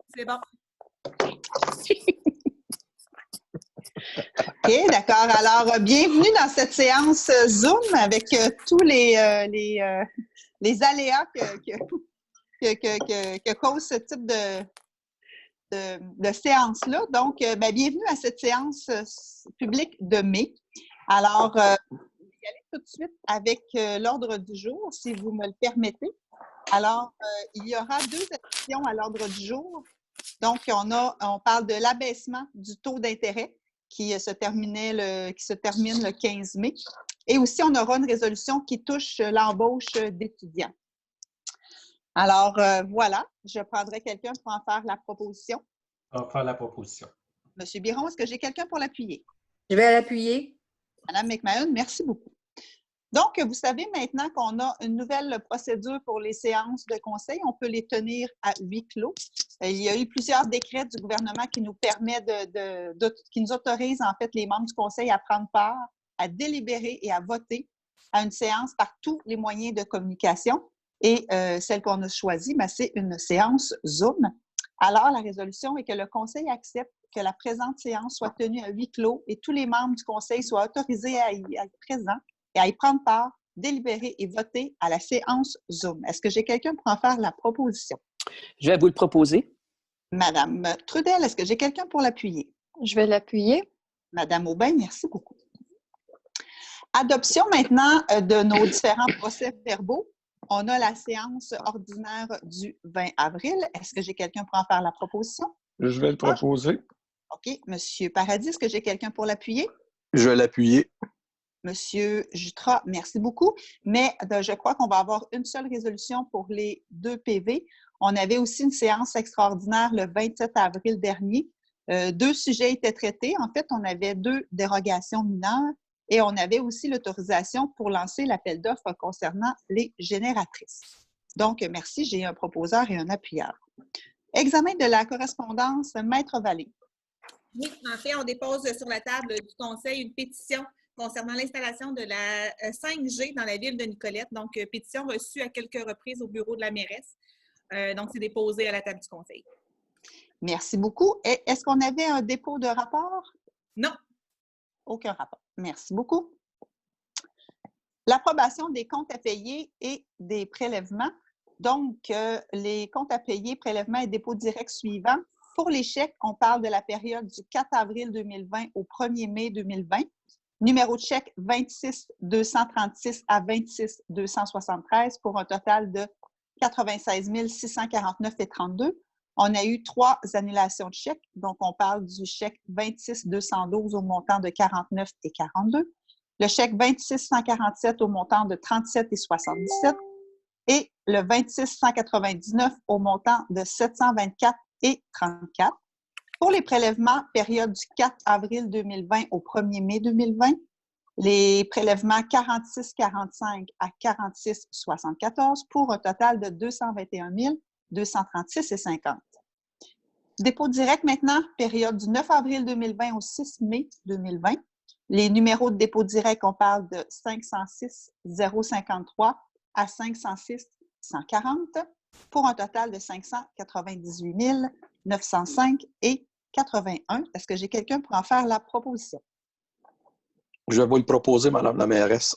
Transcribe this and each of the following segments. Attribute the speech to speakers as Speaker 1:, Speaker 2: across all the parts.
Speaker 1: C'est bon.
Speaker 2: OK, d'accord. Alors, bienvenue dans cette séance Zoom avec tous les aléas que cause ce type de séance-là. Donc, bienvenue à cette séance publique de mai. Alors, je vais y aller tout de suite avec l'ordre du jour, si vous me le permettez. Alors, il y aura 2 actions à l'ordre du jour. Donc, on parle de l'abaissement du taux d'intérêt qui se termine le 15 mai. Et aussi, on aura une résolution qui touche l'embauche d'étudiants. Alors, voilà, je prendrai quelqu'un pour en faire la proposition.
Speaker 3: On va faire la proposition.
Speaker 2: Monsieur Biron, est-ce que j'ai quelqu'un pour l'appuyer?
Speaker 4: Je vais l'appuyer.
Speaker 2: Madame McMahon, merci beaucoup. Donc, vous savez maintenant qu'on a une nouvelle procédure pour les séances de conseil. On peut les tenir à huis clos. Il y a eu plusieurs décrets du gouvernement qui nous permettent qui nous autorisent, en fait, les membres du conseil à prendre part, à délibérer et à voter à une séance par tous les moyens de communication. Et celle qu'on a choisie, c'est une séance Zoom. Alors, la résolution est que le conseil accepte que la présente séance soit tenue à huis clos et tous les membres du conseil soient autorisés à y être présents et à y prendre part, délibérer et voter à la séance Zoom. Est-ce que j'ai quelqu'un pour en faire la proposition?
Speaker 5: Je vais vous le proposer.
Speaker 2: Madame Trudel, est-ce que j'ai quelqu'un pour l'appuyer?
Speaker 4: Je vais l'appuyer.
Speaker 2: Madame Aubin, merci beaucoup. Adoption maintenant de nos différents procès-verbaux. On a la séance ordinaire du 20 avril. Est-ce que j'ai quelqu'un pour en faire la proposition?
Speaker 6: Je vais le proposer.
Speaker 2: OK. Monsieur Paradis, est-ce que j'ai quelqu'un pour l'appuyer?
Speaker 6: Je vais l'appuyer.
Speaker 2: Monsieur Jutras, merci beaucoup. Mais je crois qu'on va avoir une seule résolution pour les 2 PV. On avait aussi une séance extraordinaire le 27 avril dernier. 2 sujets étaient traités. En fait, on avait 2 dérogations mineures et on avait aussi l'autorisation pour lancer l'appel d'offres concernant les génératrices. Donc, merci. J'ai un proposeur et un appuyeur. Examen de la correspondance, Maître Vallée.
Speaker 1: Oui, en fait, on dépose sur la table du conseil une pétition concernant l'installation de la 5G dans la ville de Nicolette. Donc, pétition reçue à quelques reprises au bureau de la mairesse. Donc, c'est déposé à la table du conseil.
Speaker 2: Merci beaucoup. Est-ce qu'on avait un dépôt de rapport?
Speaker 1: Non.
Speaker 2: Aucun rapport. Merci beaucoup. L'approbation des comptes à payer et des prélèvements. Donc, les comptes à payer, prélèvements et dépôts directs suivants. Pour les chèques, on parle de la période du 4 avril 2020 au 1er mai 2020. Numéro de chèque 26 236 à 26 273 pour un total de 96 649,32. On a eu 3 annulations de chèques. Donc, on parle du chèque 26 212 au montant de 49,42. Le chèque 26 147 au montant de 37,77 et le 26 199 au montant de 724,34. Pour les prélèvements, période du 4 avril 2020 au 1er mai 2020, les prélèvements 46,45 à 46,74 pour un total de 221 236,50. Dépôt direct maintenant, période du 9 avril 2020 au 6 mai 2020. Les numéros de dépôt direct, on parle de 506 053 à 506 140 pour un total de 598 905,81. Est-ce que j'ai quelqu'un pour en faire la proposition?
Speaker 6: Je vais vous le proposer, Madame la mairesse.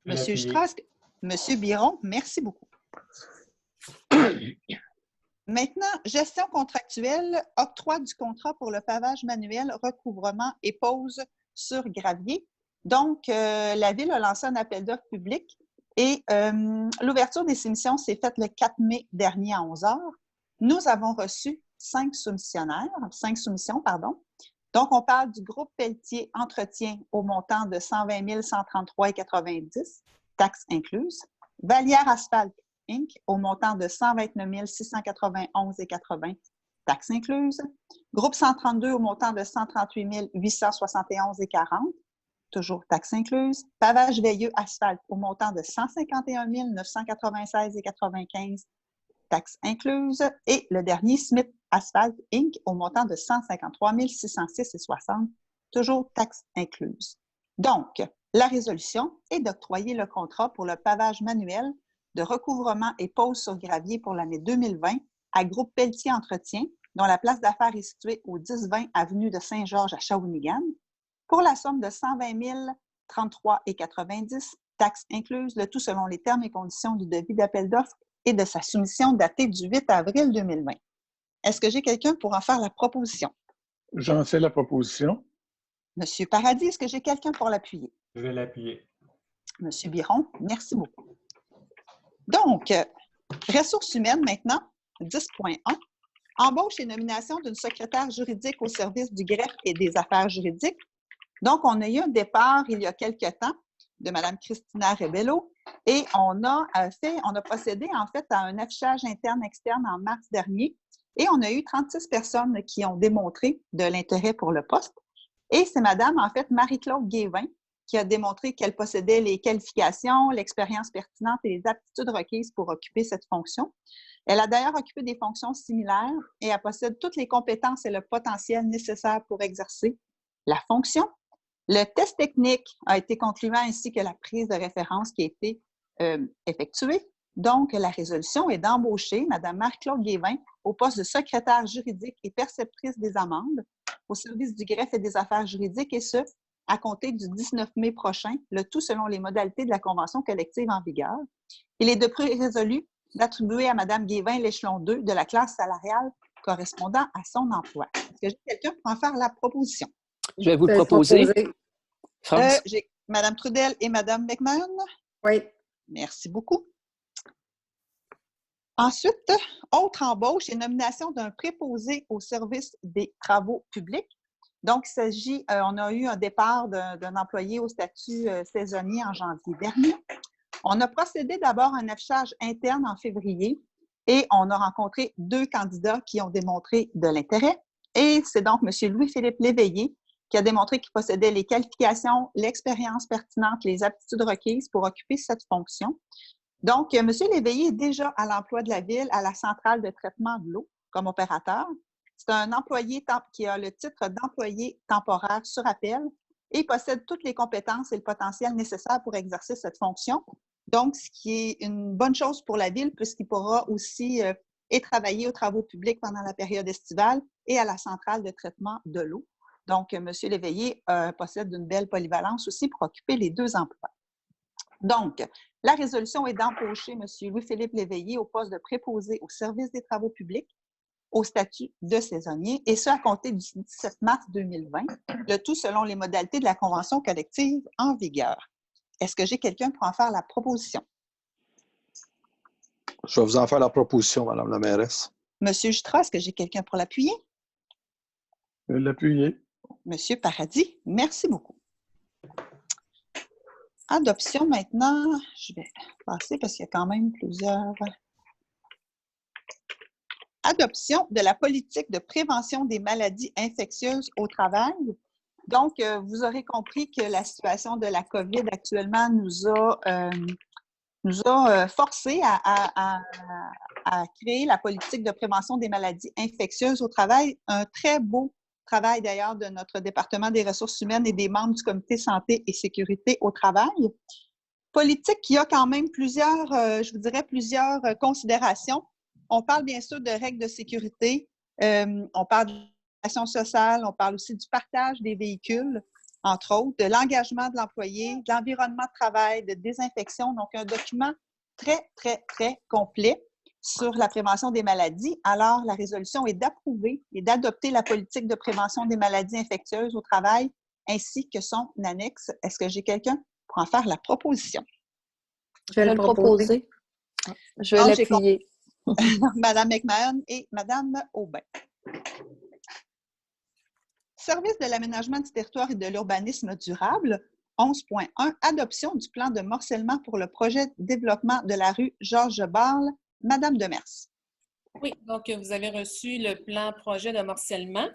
Speaker 2: Monsieur Jutras, Monsieur Biron, merci beaucoup. Maintenant, gestion contractuelle, octroi du contrat pour le pavage manuel, recouvrement et pose sur gravier. Donc, la Ville a lancé un appel d'offres public et l'ouverture des soumissions s'est faite le 4 mai dernier à 11 h. Nous avons reçu 5 soumissions. Donc, on parle du groupe Pelletier Entretien au montant de 120 133,90, taxes incluses. Vallière Asphalt Inc. au montant de 129 691,80, taxes incluses. Groupe 132 au montant de 138 871,40, toujours taxes incluses. Pavage Veilleux Asphalte au montant de 151 996,95, taxes incluses. Et le dernier, Smith Asphalt Inc. au montant de 153 606,60, toujours taxes incluses. Donc, la résolution est d'octroyer le contrat pour le pavage manuel de recouvrement et pose sur gravier pour l'année 2020 à Groupe Pelletier Entretien dont la place d'affaires est située au 10-20 avenue de Saint-Georges à Shawinigan, pour la somme de 120 033,90 $, taxes incluses, le tout selon les termes et conditions du devis d'appel d'offres et de sa soumission datée du 8 avril 2020. Est-ce que j'ai quelqu'un pour en faire la proposition?
Speaker 3: J'en fais la proposition.
Speaker 2: Monsieur Paradis, est-ce que j'ai quelqu'un pour l'appuyer?
Speaker 7: Je vais l'appuyer.
Speaker 2: Monsieur Biron, merci beaucoup. Donc, ressources humaines maintenant, 10.1. Embauche et nomination d'une secrétaire juridique au service du greffe et des affaires juridiques. Donc, on a eu un départ il y a quelque temps de Mme Christina Rebello et on a procédé en fait à un affichage interne-externe en mars dernier et on a eu 36 personnes qui ont démontré de l'intérêt pour le poste. Et c'est Mme, en fait, Marie-Claude Guévin qui a démontré qu'elle possédait les qualifications, l'expérience pertinente et les aptitudes requises pour occuper cette fonction. Elle a d'ailleurs occupé des fonctions similaires et elle possède toutes les compétences et le potentiel nécessaires pour exercer la fonction. Le test technique a été concluant ainsi que la prise de référence qui a été effectuée. Donc, la résolution est d'embaucher Mme Marie-Claude Guévin au poste de secrétaire juridique et perceptrice des amendes au service du greffe et des affaires juridiques, et ce, à compter du 19 mai prochain, le tout selon les modalités de la convention collective en vigueur. Il est de plus résolu d'attribuer à Mme Guévin l'échelon 2 de la classe salariale correspondant à son emploi. Est-ce que j'ai quelqu'un pour en faire la proposition?
Speaker 5: Je vais vous le proposer. France?
Speaker 2: J'ai Mme Trudel et Mme McMahon.
Speaker 4: Oui.
Speaker 2: Merci beaucoup. Ensuite, autre embauche et nomination d'un préposé au service des travaux publics. Donc, il s'agit, on a eu un départ d'un employé au statut saisonnier en janvier dernier. On a procédé d'abord à un affichage interne en février et on a rencontré 2 candidats qui ont démontré de l'intérêt. Et c'est donc M. Louis-Philippe Léveillé qui a démontré qu'il possédait les qualifications, l'expérience pertinente, les aptitudes requises pour occuper cette fonction. Donc, M. Léveillé est déjà à l'emploi de la Ville à la centrale de traitement de l'eau comme opérateur. C'est un employé qui a le titre d'employé temporaire sur appel et possède toutes les compétences et le potentiel nécessaires pour exercer cette fonction. Donc, ce qui est une bonne chose pour la Ville puisqu'il pourra aussi travailler aux travaux publics pendant la période estivale et à la centrale de traitement de l'eau. Donc, M. Léveillé possède une belle polyvalence aussi pour occuper les 2 emplois. Donc, la résolution est d'embaucher M. Louis-Philippe Léveillé au poste de préposé au service des travaux publics au statut de saisonnier, et ce à compter du 17 mars 2020, le tout selon les modalités de la convention collective en vigueur. Est-ce que j'ai quelqu'un pour en faire la proposition?
Speaker 6: Je vais vous en faire la proposition, Mme la mairesse.
Speaker 2: Monsieur Jutra, est-ce que j'ai quelqu'un pour l'appuyer?
Speaker 3: L'appuyer.
Speaker 2: Monsieur Paradis, merci beaucoup. Adoption maintenant, je vais passer parce qu'il y a quand même plusieurs. Adoption de la politique de prévention des maladies infectieuses au travail. Donc, vous aurez compris que la situation de la COVID actuellement nous a forcé à créer la politique de prévention des maladies infectieuses au travail. Un très beau travail d'ailleurs de notre département des ressources humaines et des membres du comité santé et sécurité au travail. Politique qui a quand même plusieurs, je vous dirais, plusieurs considérations. On parle bien sûr de règles de sécurité, on parle de l'action sociale, on parle aussi du partage des véhicules, entre autres, de l'engagement de l'employé, de l'environnement de travail, de désinfection. Donc, un document très, très, très complet sur la prévention des maladies. Alors, la résolution est d'approuver et d'adopter la politique de prévention des maladies infectieuses au travail ainsi que son annexe. Est-ce que j'ai quelqu'un pour en faire la proposition?
Speaker 4: Je vais le proposer. Je vais l'appuyer.
Speaker 2: Mme McMahon et Mme Aubin. Service de l'aménagement du territoire et de l'urbanisme durable, 11.1, adoption du plan de morcellement pour le projet de développement de la rue Georges Barle. Madame Demers.
Speaker 8: Oui, donc vous avez reçu le plan projet de morcellement.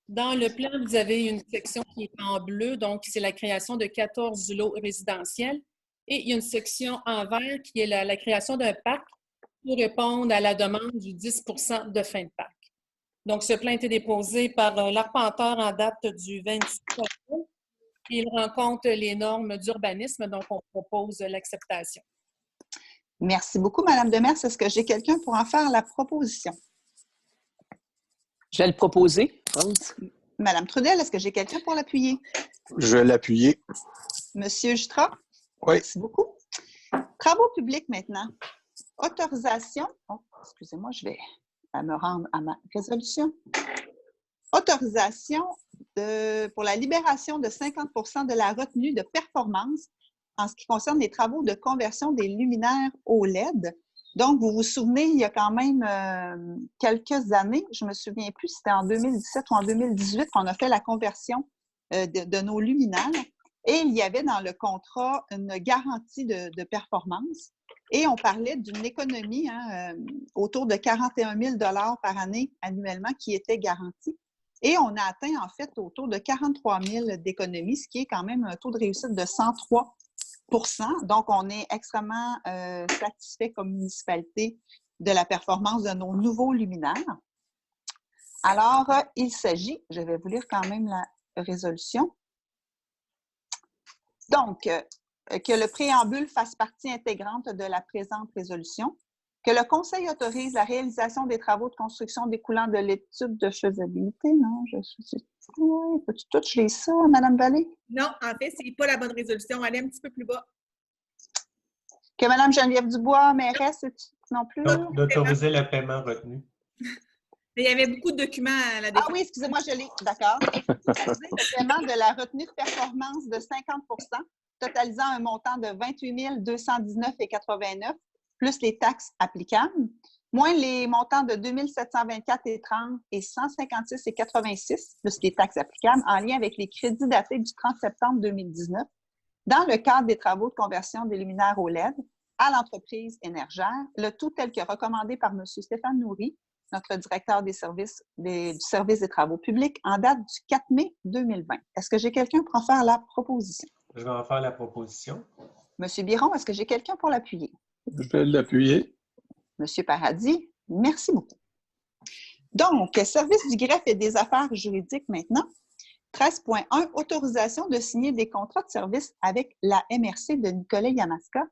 Speaker 8: Dans le plan, vous avez une section qui est en bleu, donc c'est la création de 14 lots résidentiels. Et il y a une section en vert qui est la création d'un parc pour répondre à la demande du 10 % de fin de parc. Donc, ce plan a été déposé par l'arpenteur en date du 26 avril. Il rencontre les normes d'urbanisme, donc on propose l'acceptation.
Speaker 2: Merci beaucoup, Mme Demers. Est-ce que j'ai quelqu'un pour en faire la proposition?
Speaker 5: Je vais le proposer, France.
Speaker 2: Madame Trudel, est-ce que j'ai quelqu'un pour l'appuyer?
Speaker 6: Je vais l'appuyer.
Speaker 2: Monsieur Jutra?
Speaker 6: Oui.
Speaker 2: Merci beaucoup. Travaux publics maintenant. Autorisation. Oh, excusez-moi, je vais me rendre à ma résolution. Autorisation pour la libération de 50 de la retenue de performance en ce qui concerne les travaux de conversion des luminaires au LED. Donc, vous vous souvenez, il y a quand même quelques années, je ne me souviens plus si c'était en 2017 ou en 2018 qu'on a fait la conversion de nos luminaires. Et il y avait dans le contrat une garantie de performance. Et on parlait d'une économie autour de 41 000 par année annuellement qui était garantie. Et on a atteint en fait autour de 43 000 d'économies, ce qui est quand même un taux de réussite de 103 %. Donc, on est extrêmement satisfait comme municipalité de la performance de nos nouveaux luminaires. Alors, il s'agit, je vais vous lire quand même la résolution. Donc, que le préambule fasse partie intégrante de la présente résolution, que le Conseil autorise la réalisation des travaux de construction découlant de l'étude de faisabilité. Non, peux-tu toucher ça, Mme Vallée?
Speaker 1: Non, en fait, ce n'est pas la bonne résolution. Allez un petit peu plus bas.
Speaker 2: Que Mme Geneviève Dubois, mairesse, non plus?
Speaker 7: D'autoriser le paiement retenu.
Speaker 1: Mais il y avait beaucoup de documents à la défense.
Speaker 2: Ah oui, excusez-moi, je l'ai. D'accord. Autoriser le paiement de la retenue de performance de 50 totalisant un montant de 28 219,89 plus les taxes applicables, moins les montants de 2 724,30 et 156,86 plus les taxes applicables en lien avec les crédits datés du 30 septembre 2019 dans le cadre des travaux de conversion des luminaires au LED à l'entreprise Énergère, le tout tel que recommandé par M. Stéphane Nourry, notre directeur du service des travaux publics, en date du 4 mai 2020. Est-ce que j'ai quelqu'un pour en faire la proposition?
Speaker 7: Je vais en faire la proposition.
Speaker 2: Monsieur Biron, est-ce que j'ai quelqu'un pour l'appuyer?
Speaker 3: Je vais l'appuyer.
Speaker 2: Monsieur Paradis, merci beaucoup. Donc, service du greffe et des affaires juridiques maintenant. 13.1, autorisation de signer des contrats de service avec la MRC de Nicolet-Yamaska.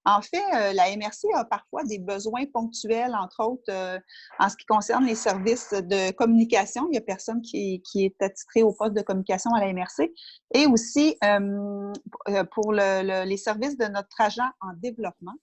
Speaker 2: En fait, la MRC a parfois des besoins ponctuels, entre autres, en ce qui concerne les services de communication. Il y a personne qui est attitré au poste de communication à la MRC. Et aussi pour les services de notre agent en développement.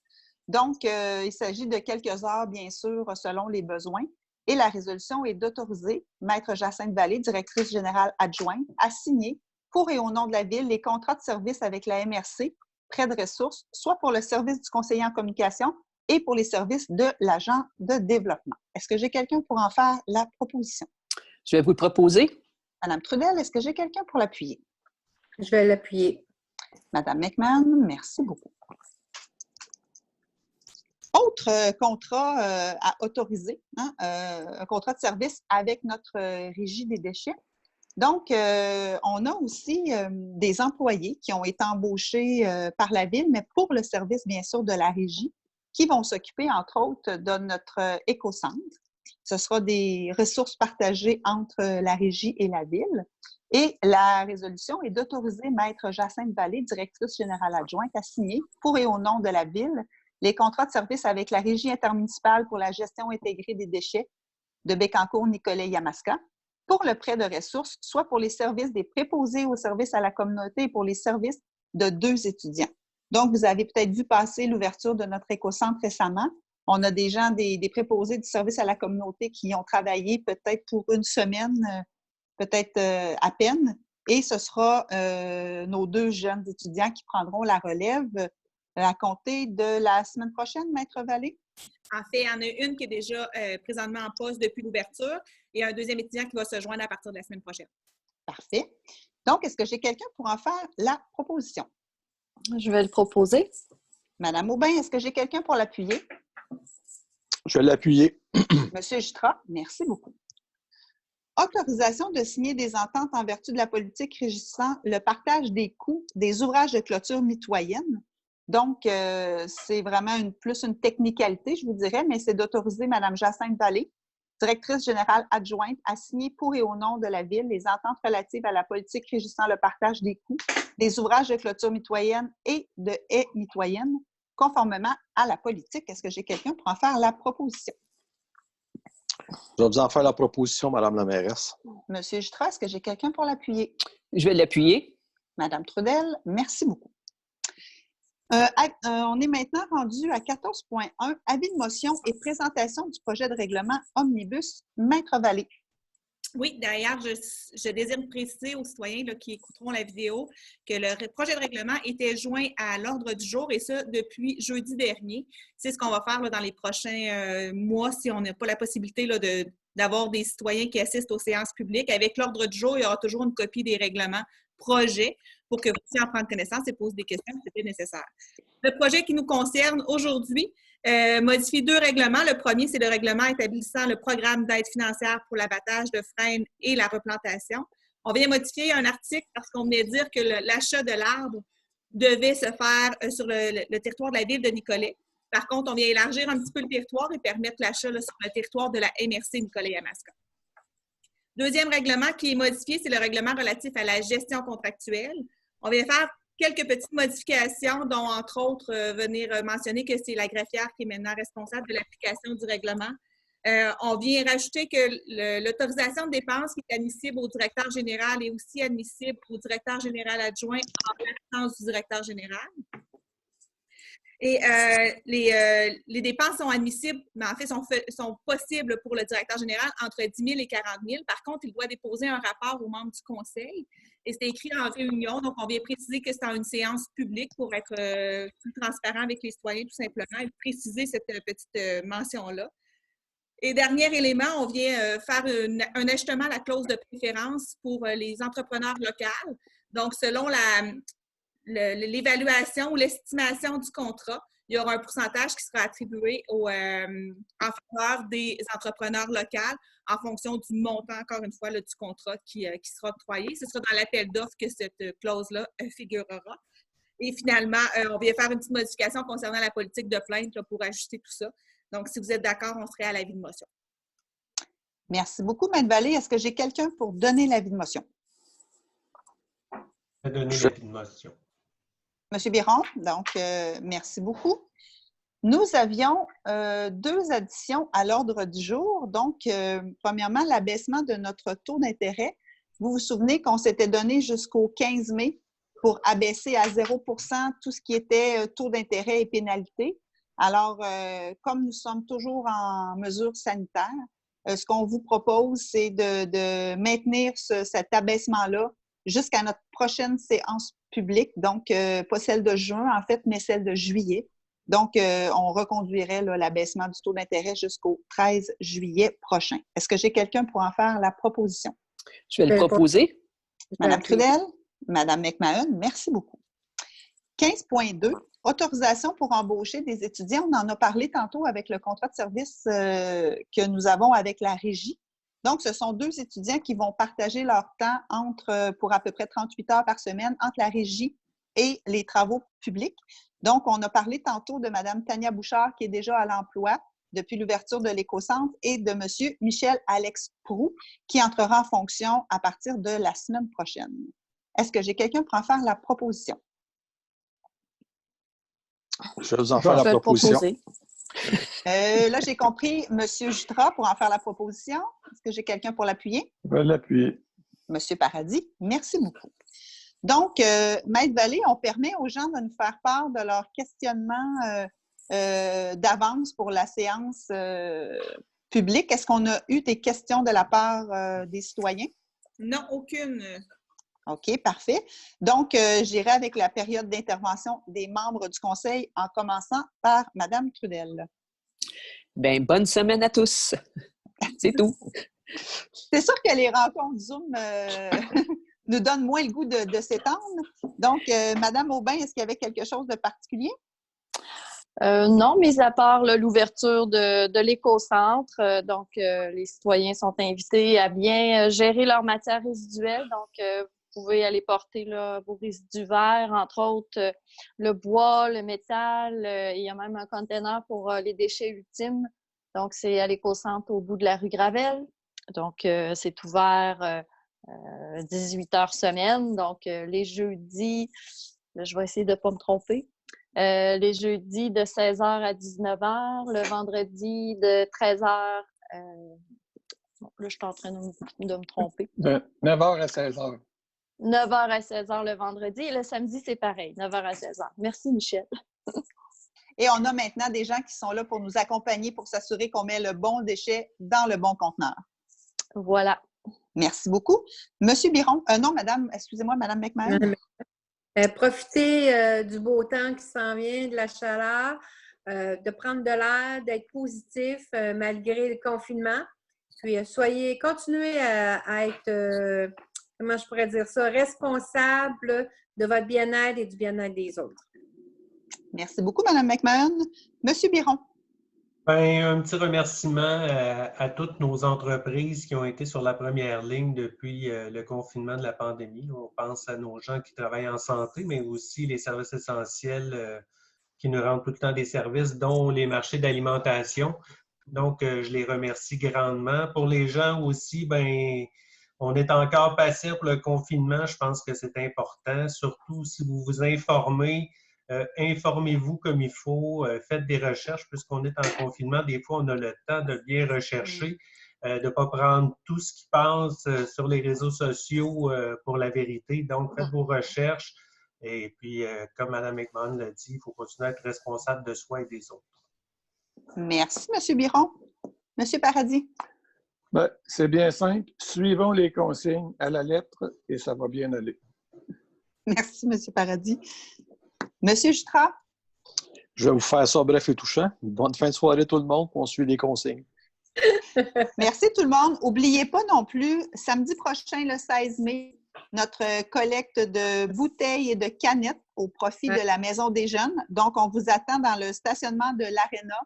Speaker 2: Donc, il s'agit de quelques heures, bien sûr, selon les besoins. Et la résolution est d'autoriser Maître Jacinthe Vallée, directrice générale adjointe, à signer pour et au nom de la Ville les contrats de service avec la MRC, prêt de ressources, soit pour le service du conseiller en communication et pour les services de l'agent de développement. Est-ce que j'ai quelqu'un pour en faire la proposition?
Speaker 5: Je vais vous le proposer.
Speaker 2: Madame Trudel, est-ce que j'ai quelqu'un pour l'appuyer?
Speaker 4: Je vais l'appuyer.
Speaker 2: Madame McMahon, merci beaucoup. Autre contrat à autoriser, un contrat de service avec notre régie des déchets. Donc, on a aussi des employés qui ont été embauchés par la Ville, mais pour le service, bien sûr, de la régie, qui vont s'occuper, entre autres, de notre écocentre. Ce sera des ressources partagées entre la régie et la Ville. Et la résolution est d'autoriser Maître Jacinthe Vallée, directrice générale adjointe, à signer, pour et au nom de la Ville, les contrats de service avec la Régie intermunicipale pour la gestion intégrée des déchets de Bécancour-Nicolet-Yamaska pour le prêt de ressources, soit pour les services des préposés aux services à la communauté et pour les services de 2 étudiants. Donc, vous avez peut-être vu passer l'ouverture de notre écocentre récemment. On a des gens, des préposés du service à la communauté qui ont travaillé peut-être pour une semaine, peut-être à peine. Et ce sera nos 2 jeunes étudiants qui prendront la relève à compter de la semaine prochaine, Maître Vallée?
Speaker 1: En fait, il y en a une qui est déjà présentement en poste depuis l'ouverture et un deuxième étudiant qui va se joindre à partir de la semaine prochaine.
Speaker 2: Parfait. Donc, est-ce que j'ai quelqu'un pour en faire la proposition?
Speaker 4: Je vais le proposer.
Speaker 2: Madame Aubin, est-ce que j'ai quelqu'un pour l'appuyer?
Speaker 6: Je vais l'appuyer.
Speaker 2: Monsieur Jutra, merci beaucoup. Autorisation de signer des ententes en vertu de la politique régissant le partage des coûts des ouvrages de clôture mitoyenne. Donc, c'est vraiment plus une technicalité, je vous dirais, mais c'est d'autoriser Mme Jacinthe Vallée, directrice générale adjointe, à signer pour et au nom de la Ville les ententes relatives à la politique régissant le partage des coûts des ouvrages de clôture mitoyenne et de haies mitoyennes, conformément à la politique. Est-ce que j'ai quelqu'un pour en faire la proposition?
Speaker 6: Je vais vous en faire la proposition, Madame la mairesse.
Speaker 2: Monsieur Jutra, est-ce que j'ai quelqu'un pour l'appuyer?
Speaker 5: Je vais l'appuyer.
Speaker 2: Madame Trudel, merci beaucoup. On est maintenant rendu à 14.1, avis de motion et présentation du projet de règlement Omnibus. Maître Vallée.
Speaker 1: Oui, d'ailleurs, je désire préciser aux citoyens là, qui écouteront la vidéo que le projet de règlement était joint à l'ordre du jour et ça depuis jeudi dernier. C'est ce qu'on va faire là, dans les prochains mois si on n'a pas la possibilité là, d'avoir des citoyens qui assistent aux séances publiques. Avec l'ordre du jour, il y aura toujours une copie des règlements projets pour que vous puissiez en prendre connaissance et poser des questions si c'était nécessaire. Le projet qui nous concerne aujourd'hui modifie 2 règlements. Le premier, c'est le règlement établissant le programme d'aide financière pour l'abattage de frênes et la replantation. On vient modifier un article parce qu'on venait dire que l'achat de l'arbre devait se faire sur le territoire de la ville de Nicolet. Par contre, on vient élargir un petit peu le territoire et permettre l'achat sur le territoire de la MRC Nicolet-Yamaska. Deuxième règlement qui est modifié, c'est le règlement relatif à la gestion contractuelle. On vient faire quelques petites modifications, dont entre autres venir mentionner que c'est la greffière qui est maintenant responsable de l'application du règlement. On vient rajouter que l'autorisation de dépenses qui est admissible au directeur général est aussi admissible au directeur général adjoint en l'absence du directeur général. Et les dépenses sont admissibles, mais en fait sont possibles pour le directeur général entre 10 000 et 40 000. Par contre, il doit déposer un rapport aux membres du conseil. Et c'est écrit en réunion, donc on vient préciser que c'est en une séance publique pour être plus transparent avec les citoyens tout simplement et préciser cette petite mention-là. Et dernier élément, on vient faire un ajustement à la clause de préférence pour les entrepreneurs locaux. Donc, selon l'évaluation ou l'estimation du contrat, il y aura un pourcentage qui sera attribué en faveur des entrepreneurs locaux en fonction du montant, encore une fois, là, du contrat qui sera octroyé. Ce sera dans l'appel d'offres que cette clause-là figurera. Et finalement, on vient faire une petite modification concernant la politique de plainte là, pour ajuster tout ça. Donc, si vous êtes d'accord, on serait à l'avis de motion.
Speaker 2: Merci beaucoup, Mme Vallée. Est-ce que j'ai quelqu'un pour donner l'avis de motion?
Speaker 7: Donner l'avis de motion.
Speaker 2: Monsieur Biron, donc, merci beaucoup. Nous avions 2 additions à l'ordre du jour. Donc, premièrement, l'abaissement de notre taux d'intérêt. Vous vous souvenez qu'on s'était donné jusqu'au 15 mai pour abaisser à 0 % tout ce qui était taux d'intérêt et pénalité. Alors, comme nous sommes toujours en mesure sanitaire, ce qu'on vous propose, c'est de maintenir cet abaissement-là jusqu'à notre prochaine séance publique, donc pas celle de juin en fait, mais celle de juillet. Donc, on reconduirait l'abaissement du taux d'intérêt jusqu'au 13 juillet prochain. Est-ce que j'ai quelqu'un pour en faire la proposition?
Speaker 5: Je vais le proposer.
Speaker 2: Madame Trudel, Madame McMahon, merci beaucoup. 15.2, autorisation pour embaucher des étudiants. On en a parlé tantôt avec le contrat de service que nous avons avec la Régie. Donc, ce sont 2 étudiants qui vont partager leur temps pour à peu près 38 heures par semaine entre la Régie et les travaux publics. Donc, on a parlé tantôt de Mme Tania Bouchard, qui est déjà à l'emploi depuis l'ouverture de l'éco-centre, et de M. Michel-Alex Proux, qui entrera en fonction à partir de la semaine prochaine. Est-ce que j'ai quelqu'un pour en faire la proposition?
Speaker 6: Je vais vous en faire la proposition.
Speaker 2: Là, j'ai compris M. Jutra pour en faire la proposition. Est-ce que j'ai quelqu'un pour l'appuyer?
Speaker 3: Je vais l'appuyer.
Speaker 2: M. Paradis, merci beaucoup. Donc, Maître Vallée, on permet aux gens de nous faire part de leur questionnement d'avance pour la séance publique. Est-ce qu'on a eu des questions de la part des citoyens?
Speaker 1: Non, aucune.
Speaker 2: OK, parfait. Donc, j'irai avec la période d'intervention des membres du Conseil en commençant par Mme Trudel.
Speaker 5: Bien, bonne semaine à tous. C'est tout.
Speaker 2: C'est sûr que les rencontres Zoom nous donnent moins le goût de s'étendre. Donc, Mme Aubin, est-ce qu'il y avait quelque chose de particulier?
Speaker 4: Non, mis à part l'ouverture de l'éco-centre. Donc, les citoyens sont invités à bien gérer leur matière résiduelle. Donc, vous pouvez aller porter là, vos résidus verts, entre autres le bois, le métal. Il y a même un container pour les déchets ultimes. Donc, c'est à l'éco-centre au bout de la rue Gravel. Donc, c'est ouvert 18 heures semaine. Donc, les jeudis, là, je vais essayer de ne pas me tromper. Les jeudis de 16h à 19h, le vendredi de 13h Bon, là, je suis en train de me tromper.
Speaker 3: De 9h à 16h.
Speaker 4: 9h à 16h le vendredi et le samedi, c'est pareil, 9h à 16h. Merci, Michel.
Speaker 2: Et on a maintenant des gens qui sont là pour nous accompagner pour s'assurer qu'on met le bon déchet dans le bon conteneur.
Speaker 4: Voilà.
Speaker 2: Merci beaucoup. Monsieur Biron, non, madame, excusez-moi, madame McMahon.
Speaker 9: Profitez du beau temps qui s'en vient, de la chaleur, de prendre de l'air, d'être positif malgré le confinement. Puis continuez à être, comment je pourrais dire ça, responsable de votre bien-être et du bien-être des autres.
Speaker 2: Merci beaucoup, madame McMahon. Monsieur Biron.
Speaker 7: Ben, un petit remerciement à toutes nos entreprises qui ont été sur la première ligne depuis le confinement de la pandémie. On pense à nos gens qui travaillent en santé, mais aussi les services essentiels qui nous rendent tout le temps des services, dont les marchés d'alimentation. Donc, je les remercie grandement. Pour les gens aussi, ben, on est encore patient pour le confinement. Je pense que c'est important, surtout si vous vous informez. Informez-vous comme il faut, faites des recherches, puisqu'on est en confinement. Des fois, on a le temps de bien rechercher, de ne pas prendre tout ce qui passe sur les réseaux sociaux pour la vérité. Donc, faites vos recherches. Et puis, comme Mme McMahon l'a dit, il faut continuer à être responsable de soi et des autres.
Speaker 2: Merci, M. Biron. M. Paradis.
Speaker 3: Ben, c'est bien simple. Suivons les consignes à la lettre et ça va bien aller.
Speaker 2: Merci, M. Paradis. M. Jutras.
Speaker 6: Je vais vous faire ça bref et touchant. Bonne fin de soirée tout le monde, on suit les consignes.
Speaker 2: Merci tout le monde. N'oubliez pas non plus, samedi prochain, le 16 mai, notre collecte de bouteilles et de canettes au profit de la Maison des Jeunes. Donc, on vous attend dans le stationnement de l'Arena.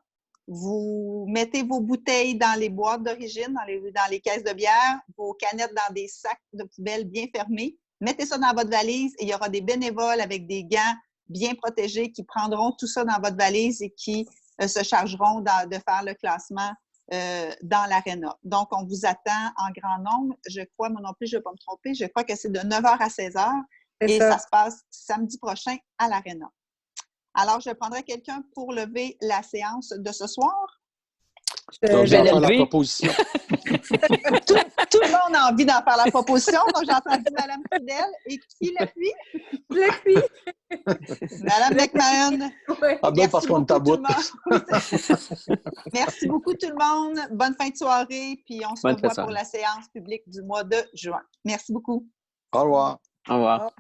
Speaker 2: Vous mettez vos bouteilles dans les boîtes d'origine, dans les caisses de bière, vos canettes dans des sacs de poubelle bien fermés. Mettez ça dans votre valise et il y aura des bénévoles avec des gants bien protégés qui prendront tout ça dans votre valise et qui se chargeront de faire le classement dans l'Arena. Donc, on vous attend en grand nombre. Je crois, moi non plus, je ne vais pas me tromper, je crois que c'est de 9h à 16h et ça se passe samedi prochain à l'Arena. Alors, je prendrai quelqu'un pour lever la séance de ce soir.
Speaker 6: Donc,
Speaker 5: vais
Speaker 6: faire la
Speaker 5: lever.
Speaker 6: proposition.
Speaker 2: Tout le monde a envie d'en faire la proposition. Donc, j'ai entendu Mme Fidèle. Et qui l'appuie? Mme McMahon.
Speaker 6: Ah ben, parce qu'on t'aboute.
Speaker 2: Merci beaucoup tout le monde. Bonne fin de soirée. Puis on se revoit pour la séance publique du mois de juin. Merci beaucoup.
Speaker 6: Au revoir.
Speaker 5: Au revoir.